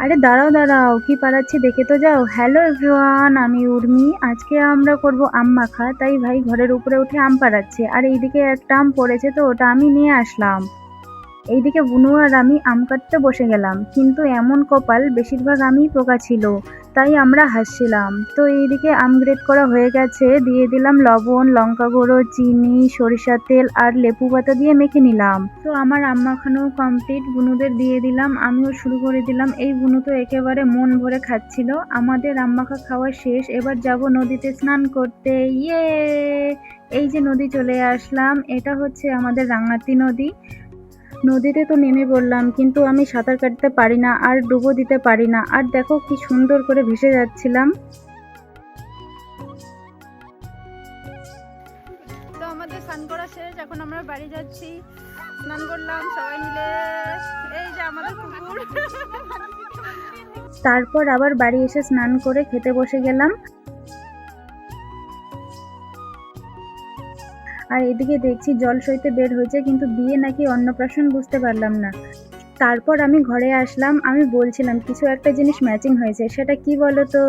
আরে দাঁড়াও দাঁড়াও, কি পাড়াচ্ছি দেখে তো যাও। হ্যালো এভরিওয়ান, আমি উর্মি। আজকে আমরা করব আম মাখা, তাই ভাই ঘরের উপরে উঠে আম পাড়াচ্ছে। আর এইদিকে একটা আম পড়েছে, তো ওটা আমি নিয়ে আসলাম। এইদিকে বুনু আর আমি আম কাটতে বসে গেলাম, কিন্তু এমন কপাল বেশিরভাগ আমিই পোকা ছিল, তাই আমরা হাসছিলাম। তো এইদিকে আম গ্রেট করা হয়ে গেছে, দিয়ে দিলাম লবণ, লঙ্কা গুঁড়ো, চিনি, সরিষার তেল আর লেবু পাতা দিয়ে মেখে নিলাম। তো আমার আম মাখানো কমপ্লিট, বুনুদের দিয়ে দিলাম, আমিও শুরু করে দিলাম। এই বুনু তো একেবারে মন ভরে খাচ্ছিল। আমাদের আম মাখা খাওয়া শেষ, এবার যাব নদীতে স্নান করতে। ইয়ে, এই যে নদী চলে আসলাম, এটা হচ্ছে আমাদের রাঙাতি নদী। নদীতে তো নেমে পড়লাম, কিন্তু আমি সাঁতার কাটতে পারি না আর ডুবো দিতে পারি না। আর দেখো কি সুন্দর করে ভেসে যাচ্ছিলাম। তো আমাদের স্নান করা শেষ, এখন আমরা বাড়ি যাচ্ছি। স্নান করলাম সবাই মিলে, এই যে আমাদের কুকুর। তারপর আবার বাড়ি এসে স্নান করে খেতে বসে গেলাম। আর এদিকে দেখছি জল সইতে বের হয়েছে, কিন্তু বিয়ে নাকি অন্নপ্রাশন বুঝতে পারলাম না। তারপর আমি ঘরে আসলাম, আমি বলছিলাম কিছু একটা জিনিস ম্যাচিং হয়েছে, সেটা কি বলো তো?